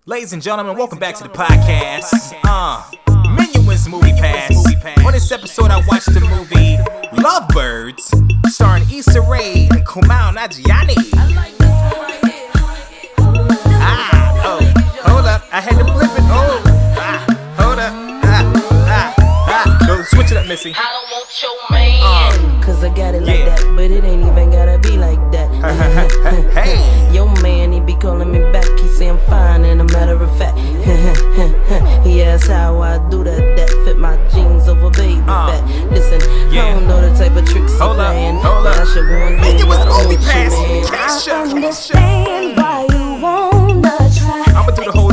Ladies and gentlemen, welcome back to the podcast. Menuhin's Movie Pass. On this episode, I watched the movie Lovebirds, starring Issa Rae and Kumail Nanjiani. Hold up, I had to flip it. Hold up. Go switch it up, Missy. I don't want your man. Cause I got it like that, but it ain't even gotta be like that. Hey. Your man, he be calling me back. He say I'm fine, and a matter of fact. He asks how I do that. That fit my jeans over baby fat. Listen, I don't know the type of tricks you're playing, but I should warn you. It was I Movie want Pass. you, man. Kesha. Understand why you wanna try. I'ma do the whole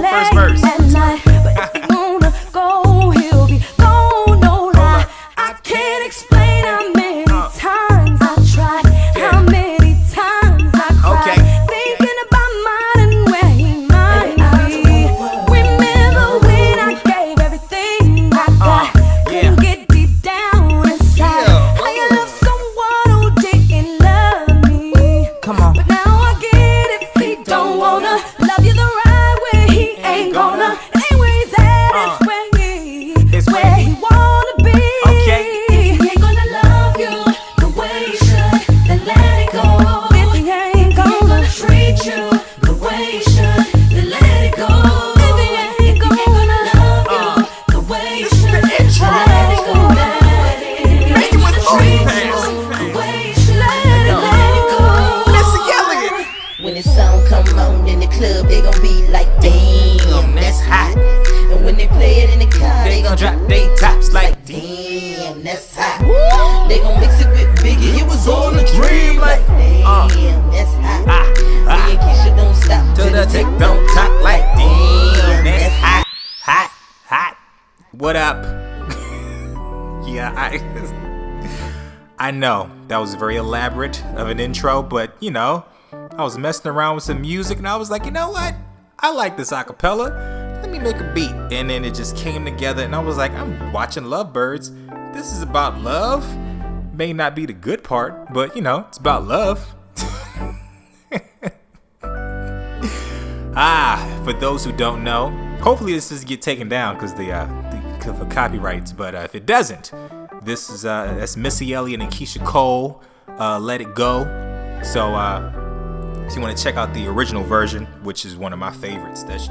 first verse. But if you wanna go, he'll be gone, no lie. I can't explain how many times I tried, how many times I cried, thinking about mine and where he might be. Remember when I gave everything I got, couldn't get deep down inside. How you love someone who didn't love me. Come on. But now I get it, if he don't wanna love you the right way, he ain't gonna. Ain't where he's at, it's where he wanna be. Okay. If he ain't gonna love you the way he should, then let it go. If he ain't gonna treat you the way he should, then let it go. If he ain't gonna love you the way he should, let it go. Make it with Movie Pass. The way he should, let it go. Missy Elliott. When the song come on in the club, they gon' be like, damn, that's hot. And when they play it in the car, They gon' drop they tops like damn, that's hot. They gon' mix it with Biggie. It was all a dream, like damn, that's hot. Me and Keisha don't stop to the tick, don't talk like damn. That's hot. What up? I know that was very elaborate of an intro, but you know, I was messing around with some music and I was like, you know what? I like this acapella. Let me make a beat. And then it just came together and I was like, I'm watching Lovebirds. This is about love. May not be the good part, but you know, it's about love. For those who don't know, hopefully this doesn't get taken down because for copyrights. But if it doesn't, this is that's Missy Elliott and Keisha Cole. Let It Go. So if you want to check out the original version, which is one of my favorites, that's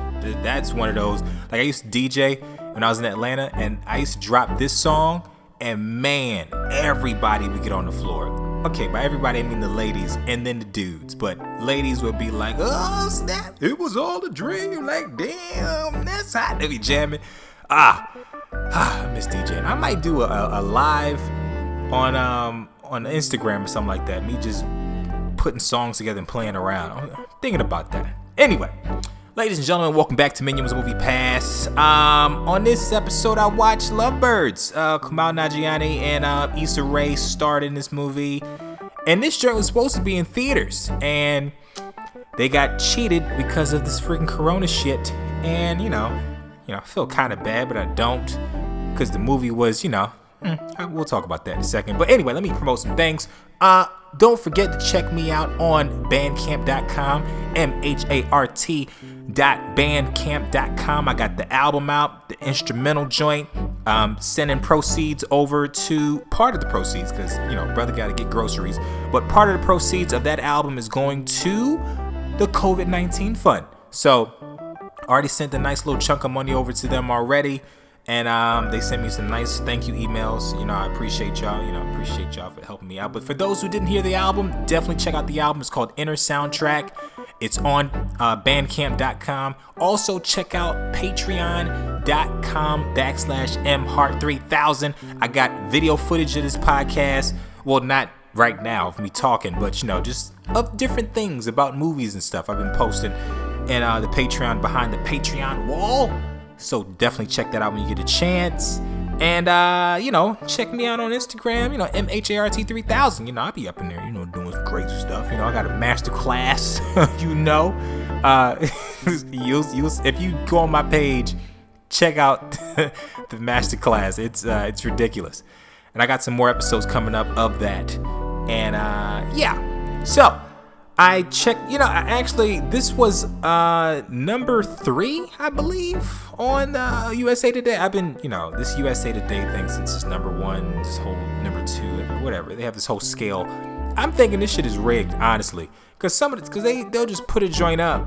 one of those. Like I used to DJ when I was in Atlanta, and I used to drop this song, and man, everybody would get on the floor. Okay, by everybody I mean the ladies and then the dudes, but ladies would be like, oh snap, it was all a dream, like damn, that's hot. They be jamming. I miss DJing. I might do a live on Instagram or something like that. Me just putting songs together and playing around. I'm thinking about that. Anyway, ladies and gentlemen, welcome back to Menuhin's Movie Pass. On this episode, I watched Lovebirds. Kumail Nanjiani and Issa Rae starred in this movie, and this joint was supposed to be in theaters, and they got cheated because of this freaking Corona shit. And you know, I feel kind of bad, but I don't, because the movie was, we'll talk about that in a second. But anyway, let me promote some things. Don't forget to check me out on bandcamp.com, MHART.bandcamp.com. I got the album out, the instrumental joint. Sending proceeds over to part of the proceeds, because brother got to get groceries. But part of the proceeds of that album is going to the COVID-19 fund. So I already sent a nice little chunk of money over to them already. And they sent me some nice thank you emails. I appreciate y'all. Appreciate y'all for helping me out. But for those who didn't hear the album, definitely check out the album. It's called Inner Soundtrack. It's on bandcamp.com. Also check out patreon.com/mhart3000. I got video footage of this podcast. Well, not right now of me talking, but just of different things about movies and stuff I've been posting. And the Patreon behind the Patreon wall. So definitely check that out when you get a chance. And, check me out on Instagram, MHART3000. I'll be up in there, doing some crazy stuff. I got a master class, if you go on my page, check out the master class. It's ridiculous. And I got some more episodes coming up of that. And, So, I checked, this was number 3, I believe, on USA Today. I've been, this USA Today thing since it's number 1, this whole number 2, whatever. They have this whole scale. I'm thinking this shit is rigged, honestly, because they'll just put a joint up,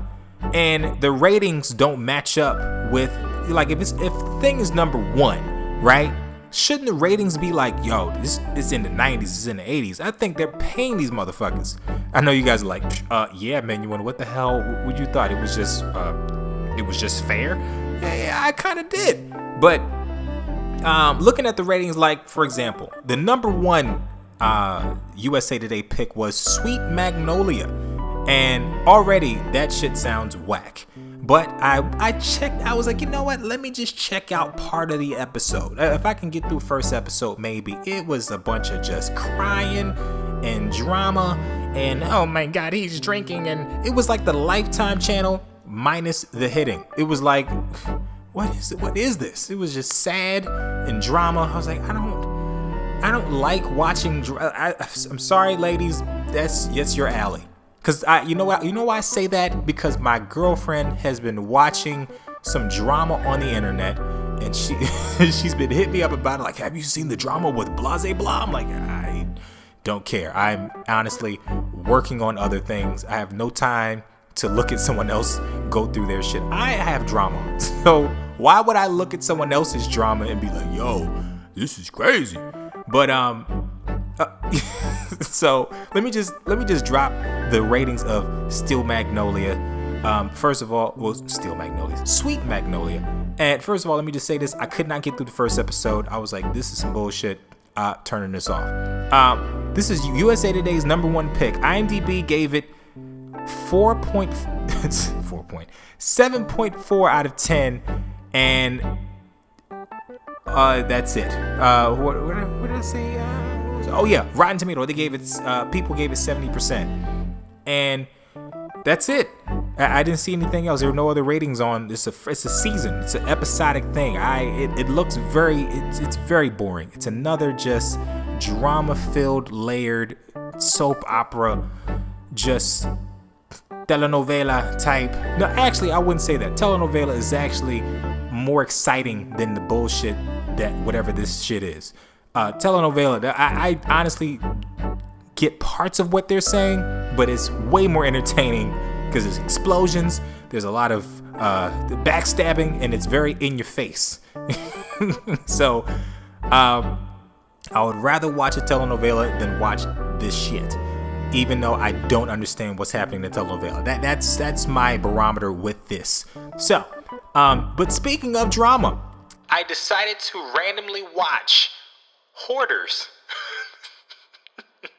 and the ratings don't match up with, like, if the thing is number 1, right? Shouldn't the ratings be like, yo, this is in the 90s, it's in the 80s? I think they're paying these motherfuckers. I know you guys are like, yeah, Menuhin, what the hell would you thought? It was just fair? Yeah, I kind of did. But looking at the ratings, like, for example, the number 1 USA Today pick was Sweet Magnolia. And already that shit sounds whack. But I checked, I was like, you know what? Let me just check out part of the episode. If I can get through first episode, maybe. It was a bunch of just crying and drama and, oh my God, he's drinking. And it was like the Lifetime channel minus the hitting. It was like, what is this? It was just sad and drama. I was like, I don't like watching. I'm sorry, ladies. That's your alley. Cause you know why I say that? Because my girlfriend has been watching some drama on the internet, and she's been hitting me up about it. Like, have you seen the drama with Blase Blah? I'm like, I don't care. I'm honestly working on other things. I have no time to look at someone else go through their shit. I have drama, so why would I look at someone else's drama and be like, yo, this is crazy? But so let me just drop the ratings of Steel Magnolia. First of all, Sweet Magnolia. And first of all, let me just say this: I could not get through the first episode. I was like, this is some bullshit. Turning this off. This is USA Today's number 1 pick. IMDb gave it 7.4 out of 10, and that's it. What did I say? Oh yeah, Rotten Tomato. They gave it. People gave it 70%, and that's it. I didn't see anything else. There were no other ratings on. It's a season. It's an episodic thing. It looks it's very boring. It's another just drama-filled, layered soap opera, just telenovela type. No, actually, I wouldn't say that. Telenovela is actually more exciting than the bullshit that whatever this shit is. Telenovela, I honestly get parts of what they're saying, but it's way more entertaining because there's explosions, there's a lot of backstabbing, and it's very in your face. So I would rather watch a telenovela than watch this shit, even though I don't understand what's happening in the telenovela. That's my barometer with this. So, but speaking of drama, I decided to randomly watch Hoarders.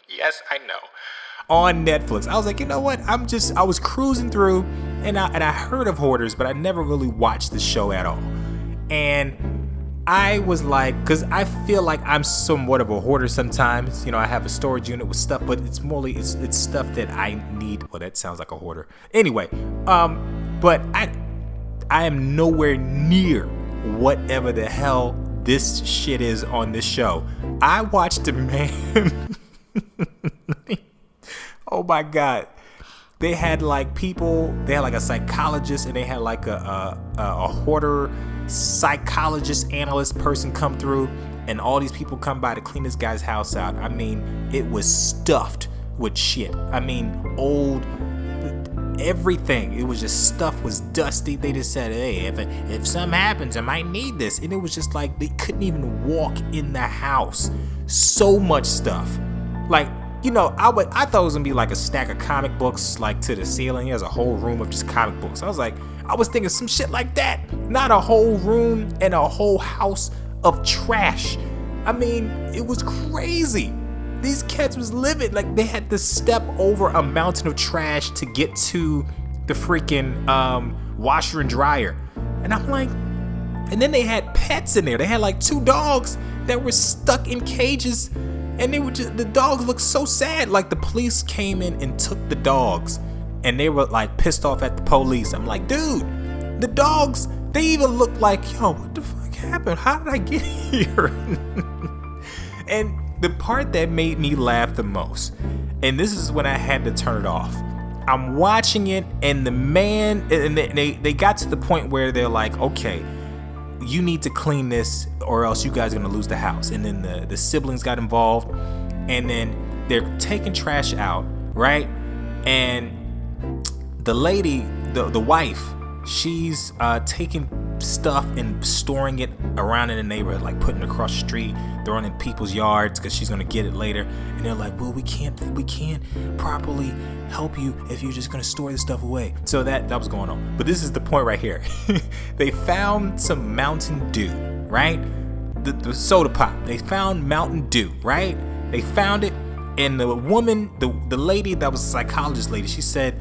Yes, I know. On Netflix. I was like, you know what? I was cruising through and I heard of Hoarders, but I never really watched the show at all. And I was like, because I feel like I'm somewhat of a hoarder sometimes. I have a storage unit with stuff, but it's stuff that I need. Well, that sounds like a hoarder. Anyway, but I am nowhere near whatever the hell this shit is on this show. I watched a man. Oh my God. They had like a psychologist, and they had like a hoarder psychologist analyst person come through, and all these people come by to clean this guy's house out. I mean, it was stuffed with shit. I mean, old everything. It was just stuff was dusty. They just said, hey, if something happens, I might need this. And it was just like they couldn't even walk in the house. So much stuff. Like, I thought it was gonna be like a stack of comic books like to the ceiling. There's a whole room of just comic books. I was thinking some shit like that. Not a whole room and a whole house of trash. I mean, it was crazy. These cats was living like they had to step over a mountain of trash to get to the freaking washer and dryer. And I'm like, and then they had pets in there. They had like 2 dogs that were stuck in cages, and the dogs looked so sad. Like the police came in and took the dogs, and they were like pissed off at the police. I'm like, dude, the dogs, they even looked like, yo, what the fuck happened? How did I get here? And the part that made me laugh the most, and this is when I had to turn it off, I'm watching it, and the man, and they got to the point where they're like, okay, you need to clean this or else you guys are gonna lose the house. And then the siblings got involved, and then they're taking trash out, right? And the lady, the wife, she's taking stuff and storing it around in the neighborhood, like putting it across the street, throwing it in people's yards because she's gonna get it later. And they're like, well, we can't properly help you if you're just gonna store this stuff away. So that was going on. But this is the point right here. They found some Mountain Dew, right? The soda pop. They found Mountain Dew, right? They found it, and the woman, the lady that was a psychologist lady, she said,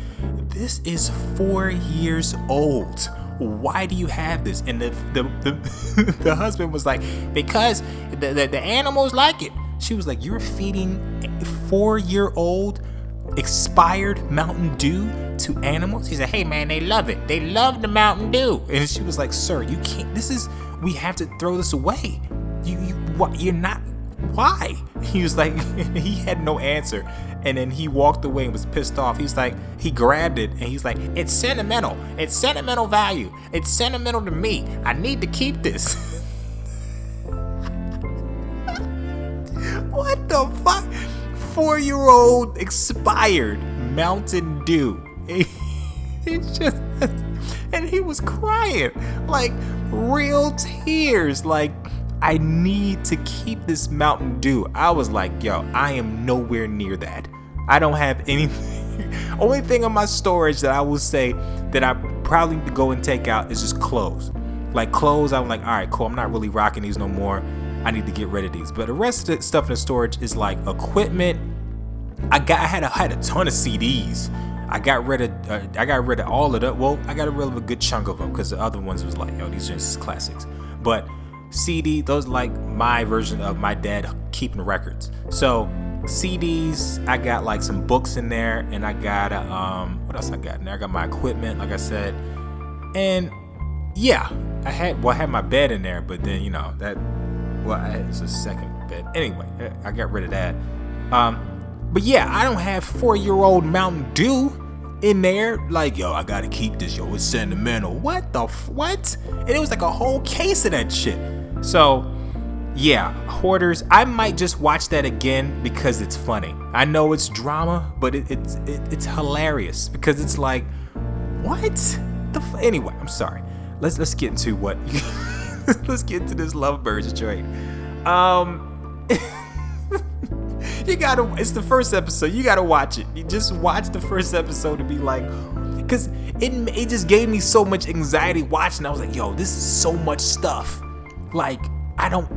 this is 4 years old. Why do you have this? And the husband was like, because the animals like it. She was like, you're feeding 4-year-old expired Mountain Dew to animals? He said, hey man, they love it. They love the Mountain Dew. And she was like, sir, you can't, we have to throw this away. You're not, why? He was like, he had no answer. And then he walked away and was pissed off. He's like, he grabbed it and he's like, it's sentimental. It's sentimental value. It's sentimental to me. I need to keep this. What the fuck? 4-year-old expired Mountain Dew. It's just, and he was crying, like real tears, like, I need to keep this Mountain Dew. I was like, yo, I am nowhere near that. I don't have anything. Only thing on my storage that I will say that I probably need to go and take out is just clothes. Like clothes, I'm like, all right, cool. I'm not really rocking these no more. I need to get rid of these. But the rest of the stuff in the storage is like equipment. I had a ton of CDs. I got rid of all of them. Well, I got rid of a good chunk of them because the other ones was like, yo, these are just classics. But CD, those like my version of my dad keeping the records. So CDs, I got like some books in there, and I got what else I got in there? I got my equipment, like I said, and yeah, I had my bed in there, but then it's a second bed. Anyway, I got rid of that. But yeah, I don't have 4-year-old Mountain Dew in there. Like, yo, I gotta keep this. Yo, it's sentimental. What the what? And it was like a whole case of that shit. So, yeah, Hoarders. I might just watch that again because it's funny. I know it's drama, but it's hilarious because it's like, what? Anyway, I'm sorry. Let's get into what. Let's get into this Lovebirds joint. It's the first episode. You gotta watch it. You just watch the first episode to be like, because it just gave me so much anxiety watching. I was like, yo, this is so much stuff. Like, I'm not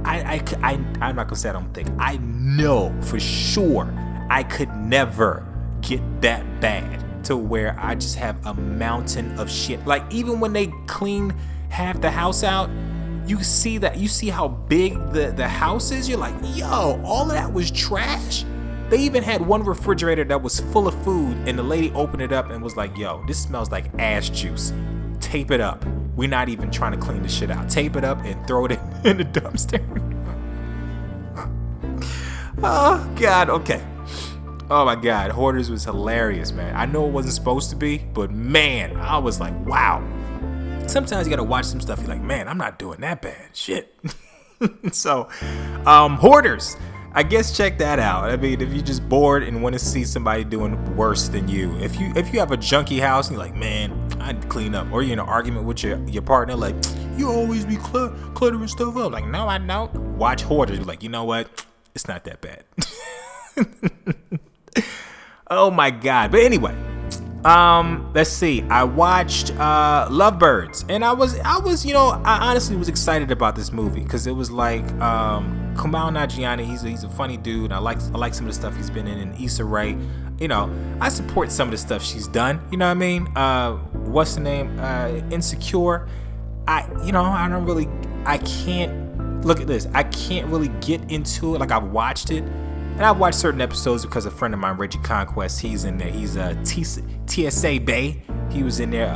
gonna say I don't think. I know for sure I could never get that bad to where I just have a mountain of shit. Like, even when they clean half the house out, you see how big the house is. You're like, yo, all of that was trash. They even had one refrigerator that was full of food, and the lady opened it up and was like, yo, this smells like ass juice. Tape it up. We're not even trying to clean this shit out. Tape it up and throw it in the dumpster. Oh, God. Okay. Oh, my God. Hoarders was hilarious, man. I know it wasn't supposed to be, but, man, I was like, wow. Sometimes you gotta watch some stuff. You're like, man, I'm not doing that bad. Shit. So, Hoarders. I guess check that out. I mean, if you're just bored and want to see somebody doing worse than you, if you have a junky house and you're like, man, I'd clean up, or you're in an argument with your partner, like, you always be cluttering stuff up. Like, no, I don't. Watch Hoarders. You're like, you know what? It's not that bad. Oh my God. But anyway. Let's see. I watched Lovebirds, and I honestly was excited about this movie because it was like Kumail Nanjiani. He's a funny dude. I like some of the stuff he's been in Issa Rae. I support some of the stuff she's done. You know what I mean? What's the name? Insecure. I can't look at this. I can't really get into it. Like, I've watched it. And I've watched certain episodes because a friend of mine, Reggie Conquest, he's in there. He's a TSA Bay. He was in there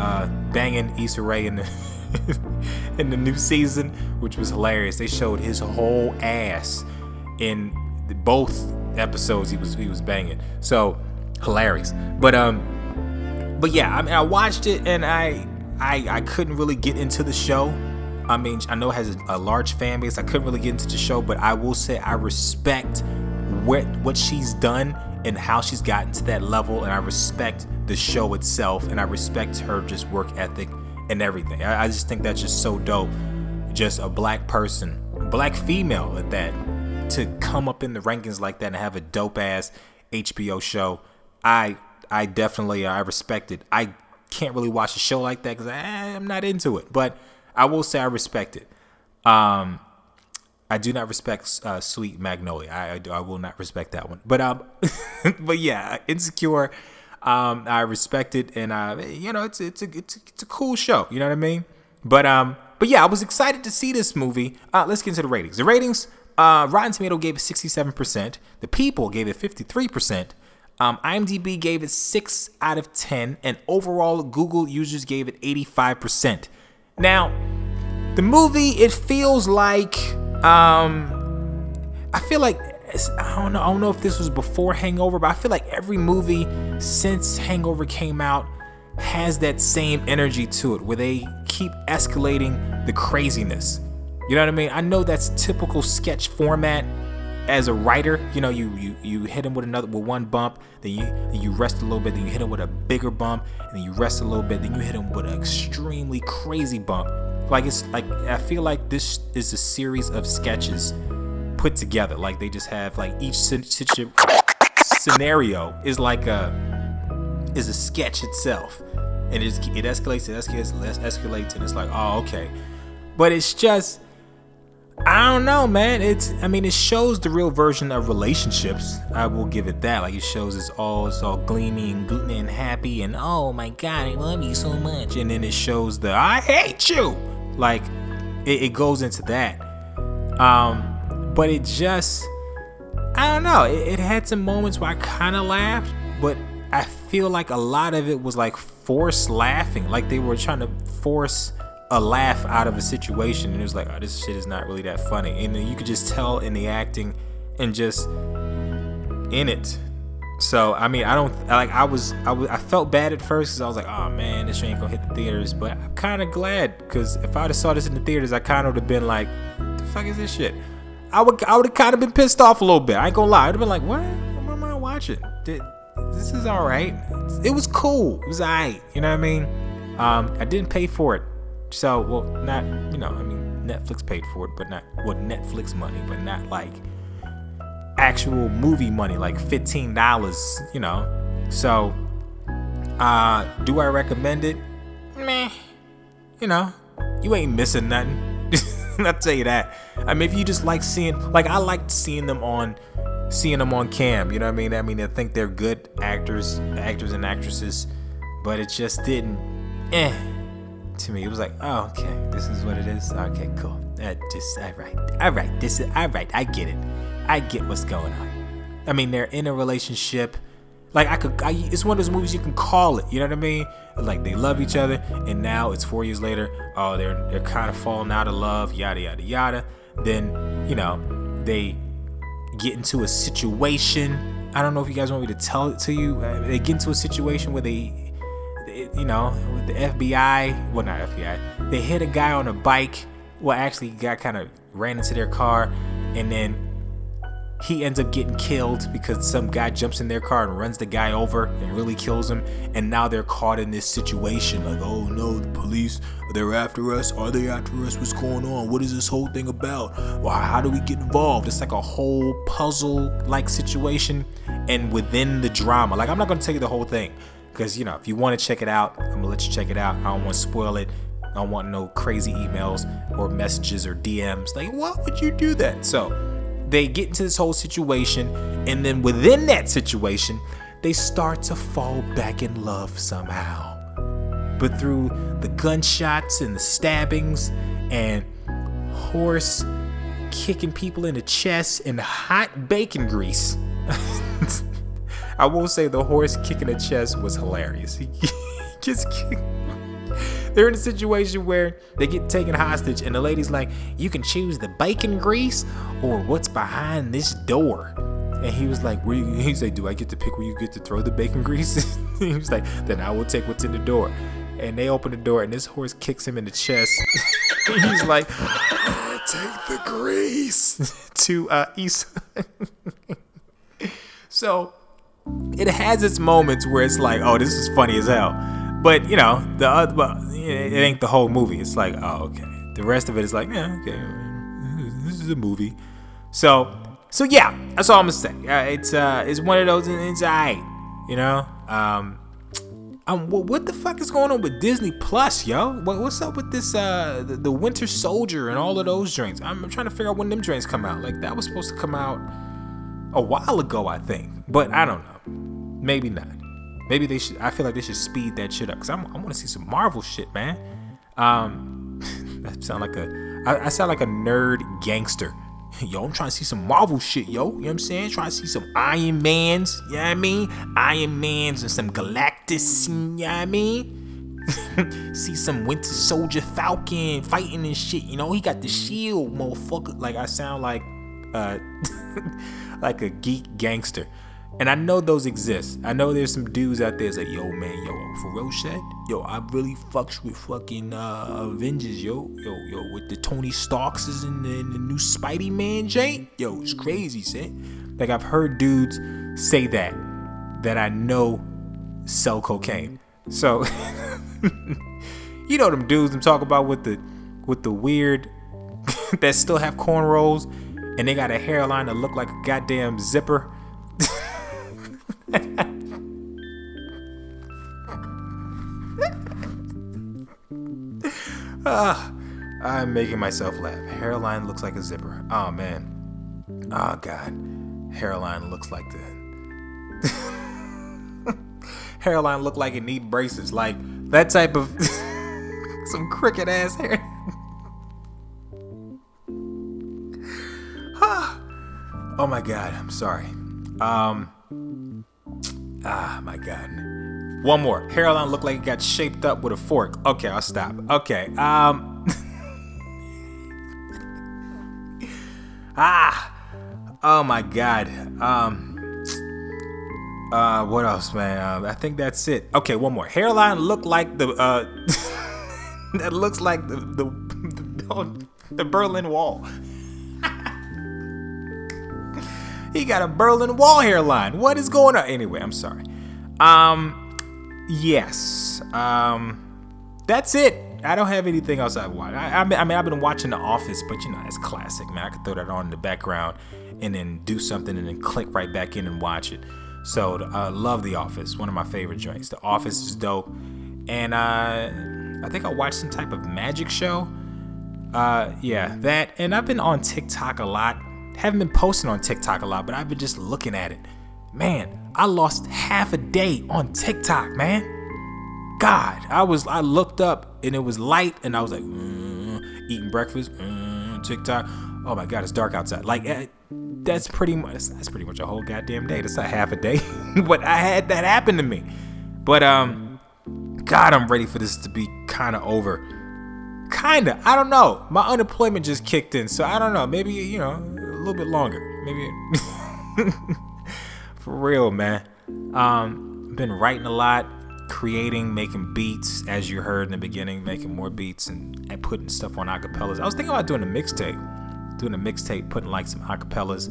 banging Issa Rae in the new season, which was hilarious. They showed his whole ass in both episodes he was banging. So hilarious. But But yeah, I mean, I watched it and I couldn't really get into the show. I mean, I know it has a large fan base. I couldn't really get into the show, but I will say I respect what she's done and how she's gotten to that level, and I respect the show itself, and I respect her just work ethic and everything. I just think that's just so dope. Just a black person, black female at that, to come up in the rankings like that and have a dope ass HBO show. I definitely I respect it. I can't really watch a show like that because I'm not into it, but I will say I respect it. I do not respect Sweet Magnolia. I will not respect that one. But but yeah, Insecure. I respect it, and you know, it's a cool show. You know what I mean? But yeah, I was excited to see this movie. Let's get into the ratings. The ratings. Rotten Tomato gave it 67%. The People gave it 53%. IMDb gave it 6 out of 10, and overall Google users gave it 85%. Now, the movie, it feels like I feel like I don't know if this was before Hangover, but I feel like every movie since Hangover came out has that same energy to it, where they keep escalating the craziness. You know what I mean? I know that's typical sketch format as a writer. You know, you hit him with one bump, then you rest a little bit, then you hit him with a bigger bump, and then you rest a little bit, then you hit him with an extremely crazy bump. Like, it's like, I feel like this is a series of sketches put together. Like, they just have, like, each scenario is like a sketch itself, and it escalates, and it's like, oh, okay. But it's just, I don't know, man. It shows the real version of relationships. I will give it that. Like, it shows it's all gleaming and happy, and oh my God, I love you so much. And then it shows the I hate you. Like, it goes into that. But it just, I don't know. It had some moments where I kind of laughed, but I feel like a lot of it was like forced laughing. Like, they were trying to force a laugh out of a situation, and it was like, oh, this shit is not really that funny. And then you could just tell in the acting and just in it. So I mean, I felt bad at first because I was like, oh man, this shit ain't gonna hit the theaters. But I'm kind of glad, because if I would have saw this in the theaters, I kind of would have been like, what the fuck is this shit? I would have kind of been pissed off a little bit. I ain't gonna lie. I'd have been like, what am I watching? This is all right. It was cool. It was alright. You know what I mean? I didn't pay for it. So, well, not, you know, I mean, Netflix paid for it, but not, well, Netflix money, but not like actual movie money, like $15, you know. So, do I recommend it? Meh. You know, you ain't missing nothing. I'll tell you that. I mean, if you just like seeing, like, I liked seeing them on cam, you know what I mean? I mean, I think they're good actors and actresses, but it just didn't, to me. It was like, oh, okay, this is what it is. Okay, cool. All right. This is all right. I get it. I get what's going on. I mean, they're in a relationship. Like, it's one of those movies you can call it. You know what I mean? Like, they love each other, and now it's 4 years later. Oh, they're kind of falling out of love. Yada yada yada. Then, you know, they get into a situation. I don't know if you guys want me to tell it to you. They get into a situation where they, you know, with the FBI, well, not FBI, they hit a guy on a bike. Well, actually, the guy kind of ran into their car, and then he ends up getting killed because some guy jumps in their car and runs the guy over and really kills him. And now they're caught in this situation, like, oh no, the police, they're after us. Are they after us? What's going on? What is this whole thing about? Well, how do we get involved? It's like a whole puzzle-like situation, and within the drama. Like, I'm not going to tell you the whole thing, because, you know, if you want to check it out, I'm going to let you check it out. I don't want to spoil it. I don't want no crazy emails or messages or DMs. Like, why would you do that? So they get into this whole situation, and then within that situation, they start to fall back in love somehow. But through the gunshots and the stabbings and horse kicking people in the chest and hot bacon grease. I will say the horse kicking the chest was hilarious. He just kicked. They're in a situation where they get taken hostage, and the lady's like, you can choose the bacon grease or what's behind this door. And he was like, he's like, do I get to pick where you get to throw the bacon grease? He was like, then I will take what's in the door. And they open the door, and this horse kicks him in the chest. He's like, take the grease to East. So it has its moments where it's like, oh, this is funny as hell. But, you know, it ain't the whole movie. It's like, oh, okay. The rest of it is like, yeah, okay, this is a movie. So yeah, that's all I'm gonna say. It's one of those, and it's alright, you know. What the fuck is going on with Disney Plus, yo? What's up with this the Winter Soldier and all of those joints? I'm trying to figure out when them joints come out. Like, that was supposed to come out a while ago, I think, but I don't know. Maybe not. Maybe they should. I feel like they should speed that shit up, because I want to see some Marvel shit, man. I sound like a nerd gangster. Yo, I'm trying to see some Marvel shit, yo. You know what I'm saying? Trying to see some Iron Mans, you know what I mean? Iron Mans and some Galactus, you know what I mean? See some Winter Soldier Falcon fighting and shit, you know? He got the shield, motherfucker. Like, I sound like like a geek gangster. And I know those exist. I know there's some dudes out there that's like, yo, man, yo, for real shit? Yo, I really fucks with fucking Avengers, yo, with the Tony Starks is in the new Spidey Man joint. Yo, it's crazy, son. Like, I've heard dudes say that I know sell cocaine. So, you know them dudes I'm talking about with the weird, that still have cornrows, and they got a hairline that look like a goddamn zipper. I'm making myself laugh. Hairline looks like a zipper. Oh man. Oh god. Hairline looks like the hairline look like it need braces. Like that type of some cricket ass hair. Oh my god, I'm sorry. My god. One more. Hairline looked like it got shaped up with a fork. Okay, I'll stop. Okay. Oh my god. What else, man? I think that's it. Okay, one more. Hairline looked like the that looks like the Berlin Wall. He got a Berlin Wall hairline. What is going on? Anyway, I'm sorry. Yes. That's it. I don't have anything else I've watched. I mean, I've been watching The Office, but you know, that's classic, man. I could throw that on in the background and then do something and then click right back in and watch it. So, love The Office. One of my favorite joints. The Office is dope. And I think I watched some type of magic show. Yeah, that. And I've been on TikTok a lot. Haven't been posting on TikTok a lot, but I've been just looking at it. Man, I lost half a day on TikTok, man. God, I looked up and it was light and I was like, eating breakfast, TikTok. Oh my God, it's dark outside. Like, that's pretty much a whole goddamn day. That's not half a day. But I had that happen to me. But God, I'm ready for this to be kind of over. Kinda. I don't know. My unemployment just kicked in, so I don't know. Maybe, you know, a little bit longer. Maybe. For real, man. Been writing a lot, creating, making beats, as you heard in the beginning, making more beats and putting stuff on acapellas. I was thinking about doing a mixtape, putting like some acapellas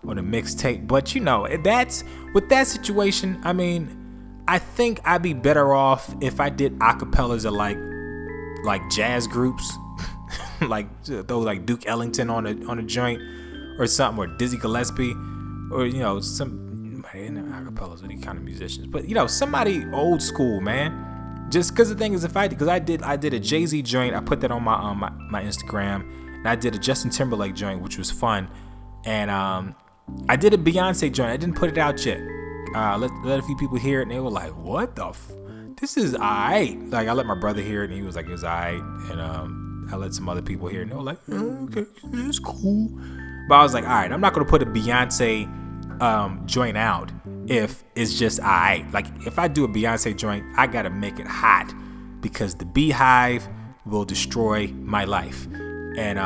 on a mixtape. But you know, that's with that situation. I mean, I think I'd be better off if I did acapellas of like jazz groups, like those like Duke Ellington on a joint or something, or Dizzy Gillespie, or you know some. Acapellas with these kind of musicians, but you know, somebody old school, man. Just because the thing is, I did a Jay-Z joint, I put that on my Instagram, and I did a Justin Timberlake joint, which was fun, and I did a Beyonce joint. I didn't put it out yet. Let a few people hear it, and they were like, "What the? This is alright." Like I let my brother hear it, and he was like, "It was alright," and I let some other people hear it, and they were like, "Okay, it's cool." But I was like, "Alright, I'm not gonna put a Beyonce joint out if it's just alright." Like if I do a Beyonce joint, I gotta make it hot because the Beehive will destroy my life, And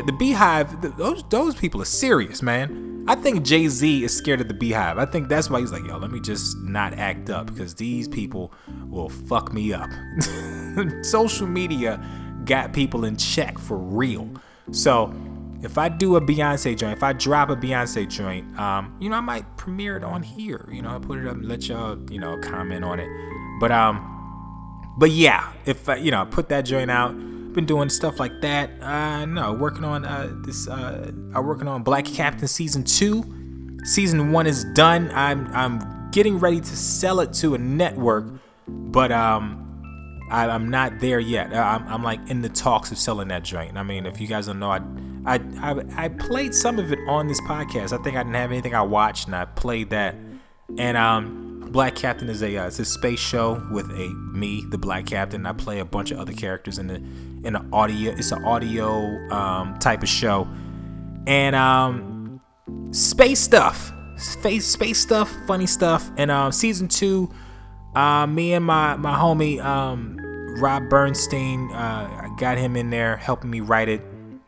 the Beehive, those people are serious, man. I think Jay-Z is scared of the Beehive. I think that's why he's like, yo, let me just not act up, because these people will fuck me up. Social media got people in check for real. So if I do a Beyonce joint, if I drop a Beyonce joint, I might premiere it on here. I put it up and let y'all, comment on it. But yeah, if I put that joint out, been doing stuff like that. Working on I'm working on Black Captain season 2. Season 1 is done. I'm getting ready to sell it to a network, but I'm not there yet. I'm like in the talks of selling that joint. I mean, if you guys don't know, I played some of it on this podcast. I think I didn't have anything I watched, and I played that. And Black Captain is it's a space show with me, the Black Captain. I play a bunch of other characters in the audio. It's an audio type of show, and space stuff, funny stuff. And season 2, me and my homie Rob Bernstein, I got him in there helping me write it.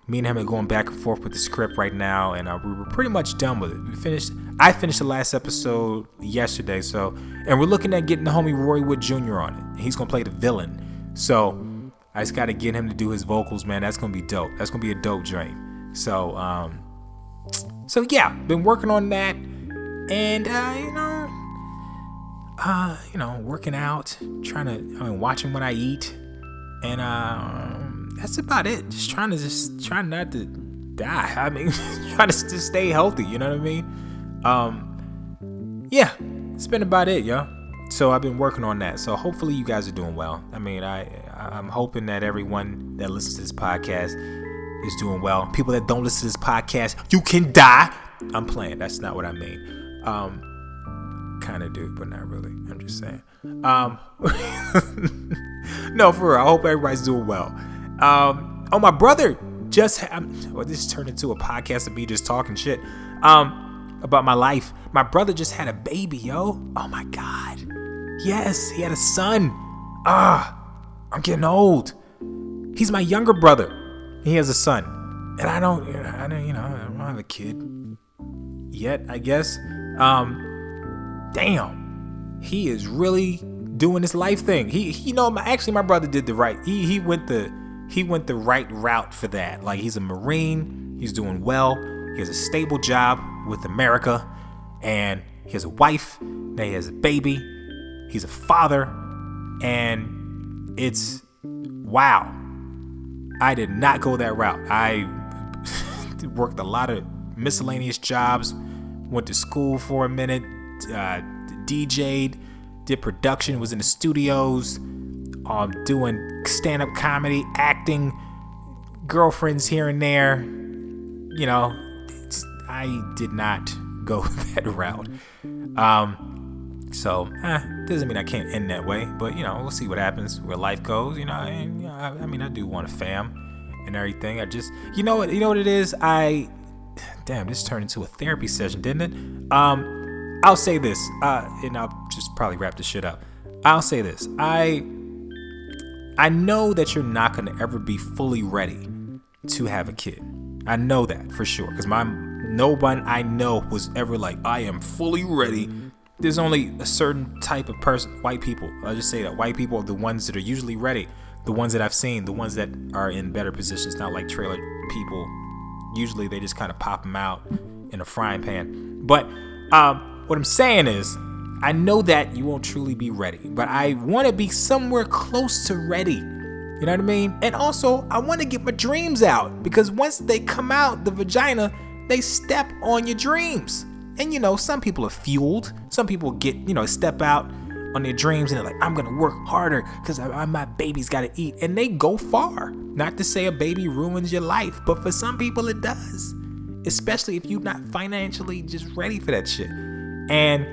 Me and him are going back and forth with the script right now, and we were pretty much done with it. I finished the last episode yesterday, and we're looking at getting the homie Roy Wood Jr. on it. He's gonna play the villain, so I just gotta get him to do his vocals, man. That's gonna be dope. That's gonna be a dope joint. So yeah, been working on that, and working out, watching what I eat, and that's about it. Just trying not to die. I mean, trying to just stay healthy. You know what I mean? Yeah, it's been about it, yo. So I've been working on that. So hopefully you guys are doing well. I mean, I'm hoping that everyone that listens to this podcast is doing well. People that don't listen to this podcast, you can die. I'm playing. That's not what I mean. Kind of do, but not really. I'm just saying. No, for real. I hope everybody's doing well. My brother this turned into a podcast of me just talking shit about my life. My brother just had a baby, yo. Oh my God. Yes, he had a son. I'm getting old. He's my younger brother. He has a son, and I don't have a kid yet, I guess. Damn, he is really doing this life thing. My brother did the right. He went the right route for that. Like, he's a Marine. He's doing well. He has a stable job with America, and he has a wife. Now he has a baby. He's a father, and it's wow. I did not go that route. I worked a lot of miscellaneous jobs. Went to school for a minute. DJ'd, did production, was in the studios, doing stand-up comedy, acting, girlfriends here and there. I did not go that route. Doesn't mean I can't end that way, but we'll see what happens, where life goes. I do want a fam and everything. I just, you know what it is. Damn, this turned into a therapy session, didn't it? I'll say this, and I'll just probably wrap this shit up. I'll say this. I know that you're not going to ever be fully ready to have a kid. I know that for sure, because no one I know was ever like, I am fully ready. There's only a certain type of person, white people. I'll just say that white people are the ones that are usually ready. The ones that I've seen, the ones that are in better positions, not like trailer people. Usually they just kind of pop them out in a frying pan. But what I'm saying is, I know that you won't truly be ready, but I want to be somewhere close to ready. You know what I mean? And also, I want to get my dreams out, because once they come out the vagina, they step on your dreams. And some people are fueled. Some people get, step out on their dreams and they're like, I'm going to work harder because my baby's got to eat. And they go far. Not to say a baby ruins your life, but for some people it does. Especially if you're not financially just ready for that shit. And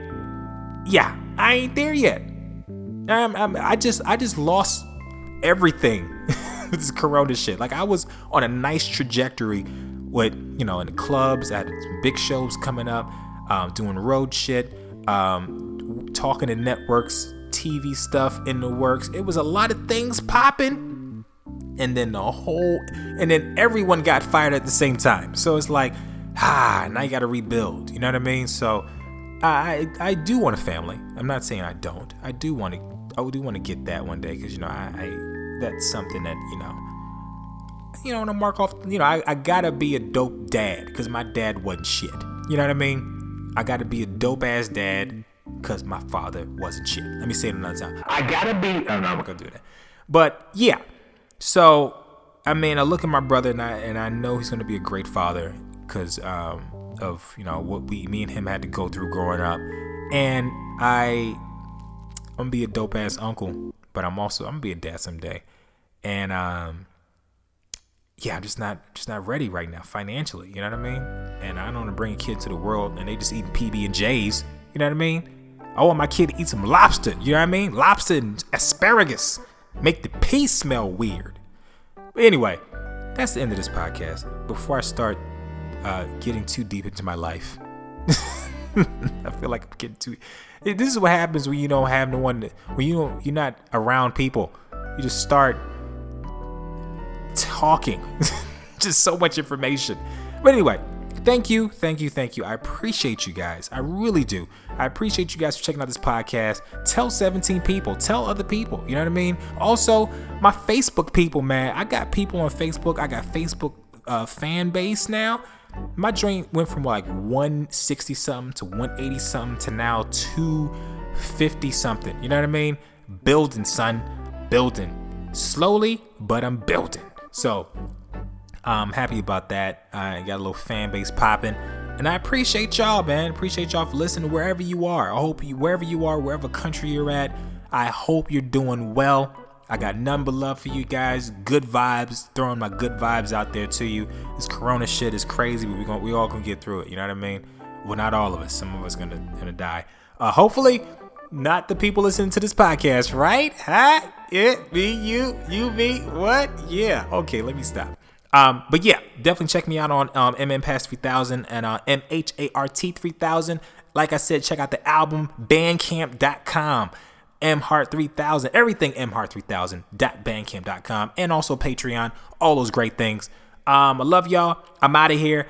yeah, I ain't there yet. I just lost everything with this corona shit. Like, I was on a nice trajectory with, in the clubs. I had some big shows coming up, doing road shit, talking to networks, TV stuff in the works. It was a lot of things popping. and then everyone got fired at the same time. So it's like, now you got to rebuild. You know what I mean? So I do want a family. I'm not saying I don't. I do want to get that one day, because I that's something that to mark off. I gotta be a dope dad, because my dad wasn't shit. You know what I mean? I gotta be a dope ass dad, because my father wasn't shit. Let me say it another time. I gotta be. Oh, no, I'm not gonna do that. But yeah. So I look at my brother, and I know he's gonna be a great father, because of what me and him had to go through growing up, and I'm gonna be a dope ass uncle, but I'm gonna be a dad someday, and I'm just not ready right now financially. You know what I mean? And I don't want to bring a kid to the world and they just eating PB&Js. You know what I mean? I want my kid to eat some lobster. You know what I mean? Lobster and asparagus make the pee smell weird. But anyway, that's the end of this podcast. Before I start getting too deep into my life, I feel like I'm getting too. This is what happens when you don't have no one. When you're not around people, you just start talking. Just so much information. But anyway, thank you. I appreciate you guys. I really do. I appreciate you guys for checking out this podcast. Tell 17 people. Tell other people. You know what I mean? Also, my Facebook people, man. I got people on Facebook. I got Facebook fan base now. My joint went from like 160 something to 180 something to now 250 something. You know what I mean? Building, son. Building. Slowly, but I'm building. So I'm happy about that. I got a little fan base popping, and I appreciate y'all, man. Appreciate y'all for listening wherever you are. I hope wherever you are, wherever country you're at, I hope you're doing well. I got none but love for you guys. Good vibes. Throwing my good vibes out there to you. This corona shit is crazy, but we all gonna get through it. You know what I mean? Well, not all of us. Some of us gonna die. Hopefully not the people listening to this podcast, right? Huh? It, me, you, me, what? Yeah. Okay, let me stop. But yeah, definitely check me out on MMPass 3000 and MHART 3000. Like I said, check out the album, bandcamp.com, Hart 3000, everything mhart3000.bandcamp.com, and also Patreon, all those great things. I love y'all. I'm out of here.